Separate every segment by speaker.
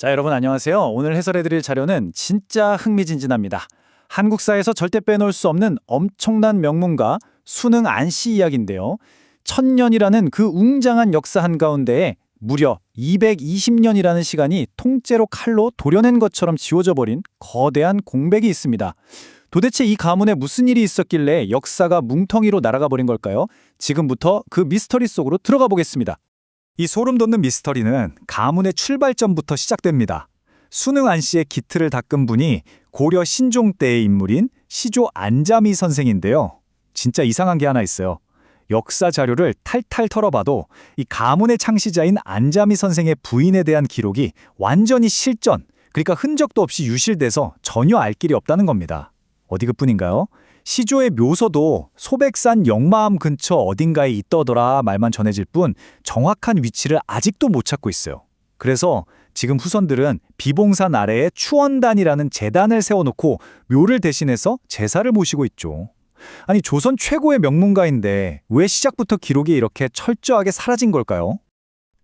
Speaker 1: 자, 여러분 안녕하세요. 오늘 해설해드릴 자료는 진짜 흥미진진합니다. 한국사에서 절대 빼놓을 수 없는 엄청난 명문가 수능 안씨 이야기인데요. 1000년이라는 그 웅장한 역사 한가운데에 무려 220년이라는 시간이 통째로 칼로 도려낸 것처럼 지워져 버린 거대한 공백이 있습니다. 도대체 이 가문에 무슨 일이 있었길래 역사가 뭉텅이로 날아가 버린 걸까요? 지금부터 그 미스터리 속으로 들어가 보겠습니다. 이 소름 돋는 미스터리는 가문의 출발점부터 시작됩니다. 수능 안씨의 기틀을 닦은 분이 고려 신종 때의 인물인 시조 안자미 선생인데요. 진짜 이상한 게 하나 있어요. 역사 자료를 탈탈 털어봐도 이 가문의 창시자인 안자미 선생의 부인에 대한 기록이 완전히 실전, 그러니까 흔적도 없이 유실돼서 전혀 알 길이 없다는 겁니다. 어디 그뿐인가요? 시조의 묘소도 소백산 영마암 근처 어딘가에 있더더라 말만 전해질 뿐 정확한 위치를 아직도 못 찾고 있어요. 그래서 지금 후손들은 비봉산 아래에 추원단이라는 제단을 세워놓고 묘를 대신해서 제사를 모시고 있죠. 아니, 조선 최고의 명문가인데 왜 시작부터 기록이 이렇게 철저하게 사라진 걸까요?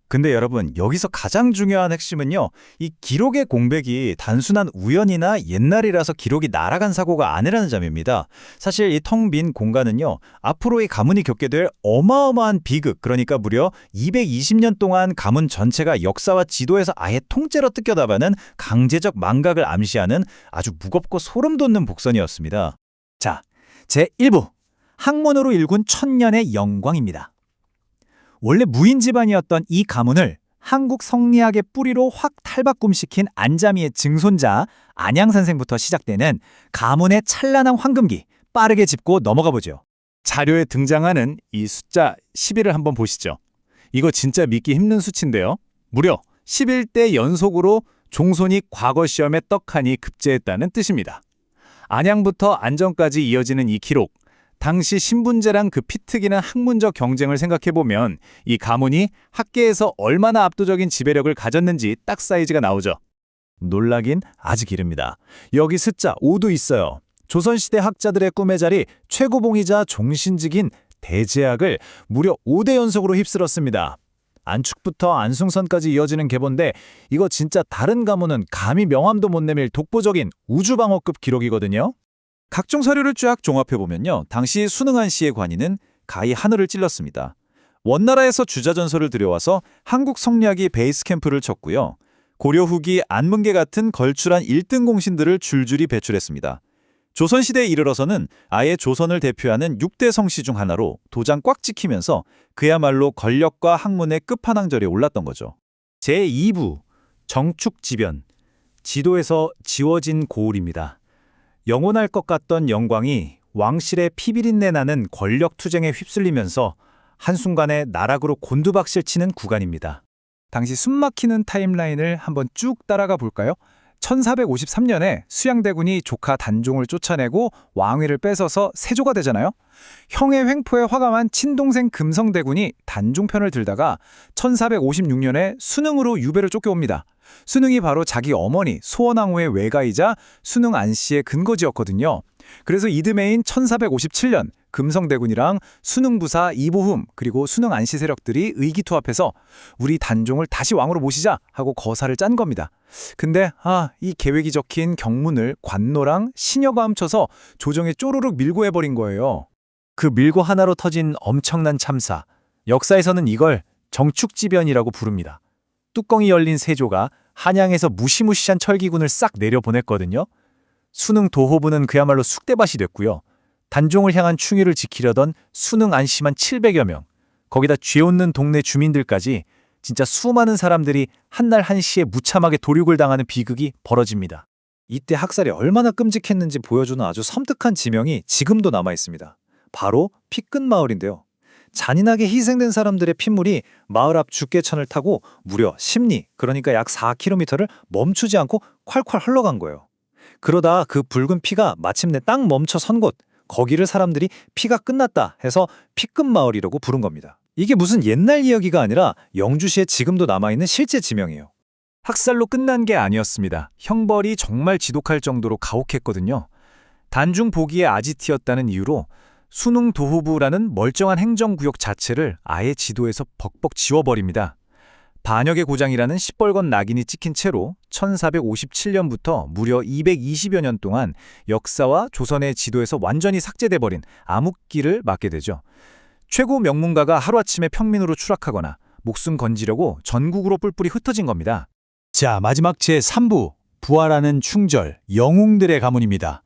Speaker 1: 근데 여러분, 여기서 가장 중요한 핵심은요, 이 기록의 공백이 단순한 우연이나 옛날이라서 기록이 날아간 사고가 아니라는 점입니다. 사실 이 텅 빈 공간은요, 앞으로 이 가문이 겪게 될 어마어마한 비극, 그러니까 무려 220년 동안 가문 전체가 역사와 지도에서 아예 통째로 뜯겨나가는 강제적 망각을 암시하는 아주 무겁고 소름 돋는 복선이었습니다. 자, 제1부, 학문으로 일군 천년의 영광입니다. 원래 무인 집안이었던 이 가문을 한국 성리학의 뿌리로 확 탈바꿈시킨 안자미의 증손자 안양선생부터 시작되는 가문의 찬란한 황금기, 빠르게 짚고 넘어가 보죠. 자료에 등장하는 이 숫자 11을 한번 보시죠. 이거 진짜 믿기 힘든 수치인데요. 무려 11대 연속으로 종손이 과거 시험에 떡하니 급제했다는 뜻입니다. 안양부터 안정까지 이어지는 이 기록, 당시 신분제랑 그 피특이는 학문적 경쟁을 생각해보면 이 가문이 학계에서 얼마나 압도적인 지배력을 가졌는지 딱 사이즈가 나오죠. 놀라긴 아직 이릅니다. 여기 숫자 5도 있어요. 조선시대 학자들의 꿈의 자리 최고봉이자 종신직인 대제학을 무려 5대 연속으로 휩쓸었습니다. 안축부터 안숭선까지 이어지는 계보인데 이거 진짜 다른 가문은 감히 명함도 못 내밀 독보적인 우주방어급 기록이거든요. 각종 서류를 쫙 종합해보면요, 당시 수능 안씨의 관인은 가히 하늘을 찔렀습니다. 원나라에서 주자전서를 들여와서 한국 성리학이 베이스 캠프를 쳤고요. 고려 후기 안문계 같은 걸출한 1등 공신들을 줄줄이 배출했습니다. 조선시대에 이르러서는 아예 조선을 대표하는 6대 성씨 중 하나로 도장 꽉 찍히면서 그야말로 권력과 학문의 끝판왕절에 올랐던 거죠. 제2부, 정축지변, 지도에서 지워진 고울입니다. 영원할 것 같던 영광이 왕실의 피비린내 나는 권력투쟁에 휩쓸리면서 한순간에 나락으로 곤두박질 치는 구간입니다. 당시 숨막히는 타임라인을 한번 쭉 따라가 볼까요? 1453년에 수양대군이 조카 단종을 쫓아내고 왕위를 뺏어서 세조가 되잖아요. 형의 횡포에 화감한 친동생 금성대군이 단종 편을 들다가 1456년에 수능으로 유배를 쫓겨옵니다. 수능이 바로 자기 어머니 소원왕후의 외가이자 수능 안씨의 근거지였거든요. 그래서 이듬해인 1457년 금성대군이랑 수능부사 이보흠 그리고 수능 안씨 세력들이 의기투합해서 우리 단종을 다시 왕으로 모시자 하고 거사를 짠 겁니다. 근데 이 계획이 적힌 경문을 관노랑 신여가 훔쳐서 조정에 쪼르륵 밀고 해버린 거예요. 그 밀고 하나로 터진 엄청난 참사. 역사에서는 이걸 정축지변이라고 부릅니다. 뚜껑이 열린 세조가 한양에서 무시무시한 철기군을 싹 내려보냈거든요. 수능 도호부는 그야말로 쑥대밭이 됐고요. 단종을 향한 충의를 지키려던 수능 안씨만 700여 명, 거기다 죄없는 동네 주민들까지 진짜 수많은 사람들이 한날 한시에 무참하게 도륙을 당하는 비극이 벌어집니다. 이때 학살이 얼마나 끔찍했는지 보여주는 아주 섬뜩한 지명이 지금도 남아있습니다. 바로 피끝마을인데요. 잔인하게 희생된 사람들의 핏물이 마을 앞 죽개천을 타고 무려 10리, 그러니까 약 4km를 멈추지 않고 콸콸 흘러간 거예요. 그러다 그 붉은 피가 마침내 딱 멈춰 선 곳, 거기를 사람들이 피가 끝났다 해서 피끝마을이라고 부른 겁니다. 이게 무슨 옛날 이야기가 아니라 영주시에 지금도 남아있는 실제 지명이에요. 학살로 끝난 게 아니었습니다. 형벌이 정말 지독할 정도로 가혹했거든요. 단중 보기에 아지트였다는 이유로 수능 도호부라는 멀쩡한 행정구역 자체를 아예 지도에서 벅벅 지워버립니다. 반역의 고장이라는 시뻘건 낙인이 찍힌 채로 1457년부터 무려 220여 년 동안 역사와 조선의 지도에서 완전히 삭제돼 버린 암흑기를 맞게 되죠. 최고 명문가가 하루아침에 평민으로 추락하거나 목숨 건지려고 전국으로 뿔뿔이 흩어진 겁니다. 자, 마지막 제3부, 부활하는 충절, 영웅들의 가문입니다.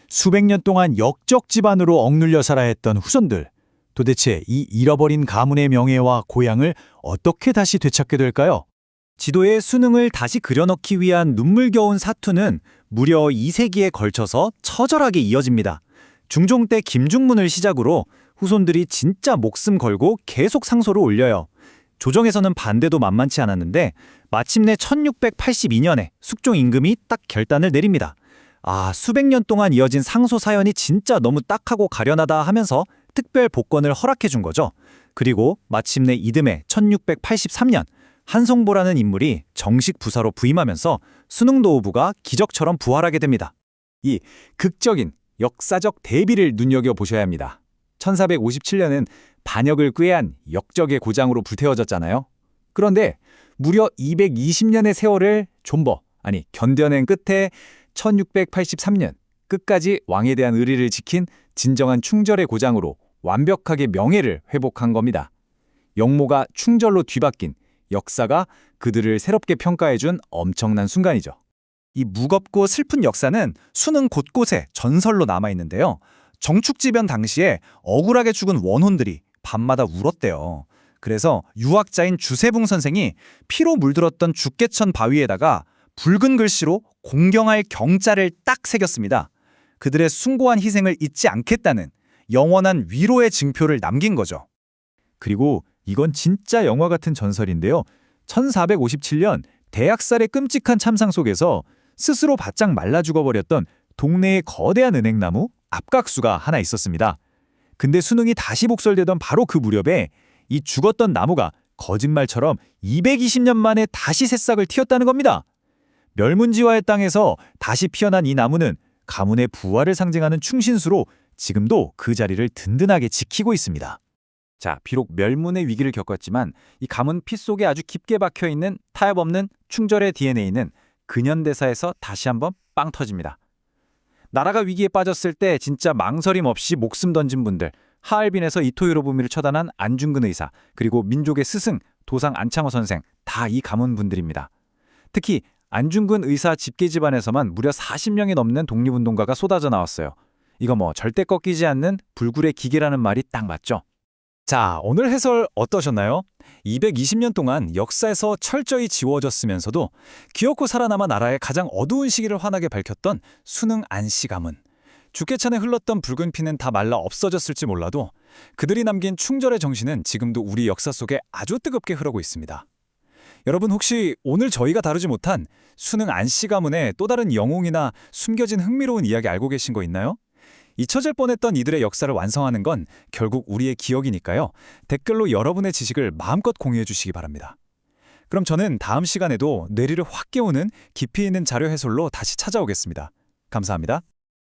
Speaker 1: 수백 년 동안 역적 집안으로 억눌려 살아야 했던 후손들. 도대체 이 잃어버린 가문의 명예와 고향을 어떻게 다시 되찾게 될까요? 지도에 수능을 다시 그려넣기 위한 눈물겨운 사투는 무려 2세기에 걸쳐서 처절하게 이어집니다. 중종 때 김중문을 시작으로 후손들이 진짜 목숨 걸고 계속 상소를 올려요. 조정에서는 반대도 만만치 않았는데 마침내 1682년에 숙종 임금이 딱 결단을 내립니다. 수백 년 동안 이어진 상소 사연이 진짜 너무 딱하고 가련하다 하면서 특별 복권을 허락해 준 거죠. 그리고 마침내 이듬해 1683년 한송보라는 인물이 정식 부사로 부임하면서 수능도후부가 기적처럼 부활하게 됩니다. 이 극적인 역사적 대비를 눈여겨보셔야 합니다. 1457년은 반역을 꾀한 역적의 고장으로 불태워졌잖아요. 그런데 무려 220년의 세월을 견뎌낸 끝에 1683년 끝까지 왕에 대한 의리를 지킨 진정한 충절의 고장으로 완벽하게 명예를 회복한 겁니다. 영모가 충절로 뒤바뀐 역사가 그들을 새롭게 평가해준 엄청난 순간이죠. 이 무겁고 슬픈 역사는 수능 곳곳에 전설로 남아있는데요. 정축지변 당시에 억울하게 죽은 원혼들이 밤마다 울었대요. 그래서 유학자인 주세붕 선생이 피로 물들었던 죽개천 바위에다가 붉은 글씨로 공경할 경자를 딱 새겼습니다. 그들의 숭고한 희생을 잊지 않겠다는 영원한 위로의 증표를 남긴 거죠. 그리고 이건 진짜 영화 같은 전설인데요. 1457년 대학살의 끔찍한 참상 속에서 스스로 바짝 말라 죽어버렸던 동네의 거대한 은행나무 압각수가 하나 있었습니다. 근데 수능이 다시 복설되던 바로 그 무렵에 이 죽었던 나무가 거짓말처럼 220년 만에 다시 새싹을 틔웠다는 겁니다. 멸문지화의 땅에서 다시 피어난 이 나무는 가문의 부활을 상징하는 충신수로 지금도 그 자리를 든든하게 지키고 있습니다. 자, 비록 멸문의 위기를 겪었지만 이 가문 피 속에 아주 깊게 박혀있는 타협 없는 충절의 DNA는 근현대사에서 다시 한번 빵 터집니다. 나라가 위기에 빠졌을 때 진짜 망설임 없이 목숨 던진 분들, 하얼빈에서 이토 히로부미를 처단한 안중근 의사, 그리고 민족의 스승 도상 안창호 선생, 다 이 가문 분들입니다. 특히 안중근 의사 집계 집안에서만 무려 40명이 넘는 독립운동가가 쏟아져 나왔어요. 이거 절대 꺾이지 않는 불굴의 기계라는 말이 딱 맞죠? 자, 오늘 해설 어떠셨나요? 220년 동안 역사에서 철저히 지워졌으면서도 기어코 살아남아 나라의 가장 어두운 시기를 환하게 밝혔던 수능 안씨 가문. 죽개천에 흘렀던 붉은 피는 다 말라 없어졌을지 몰라도 그들이 남긴 충절의 정신은 지금도 우리 역사 속에 아주 뜨겁게 흐르고 있습니다. 여러분 혹시 오늘 저희가 다루지 못한 수능 안씨 가문의 또 다른 영웅이나 숨겨진 흥미로운 이야기 알고 계신 거 있나요? 잊혀질 뻔했던 이들의 역사를 완성하는 건 결국 우리의 기억이니까요. 댓글로 여러분의 지식을 마음껏 공유해 주시기 바랍니다. 그럼 저는 다음 시간에도 뇌리를 확 깨우는 깊이 있는 자료 해설로 다시 찾아오겠습니다. 감사합니다.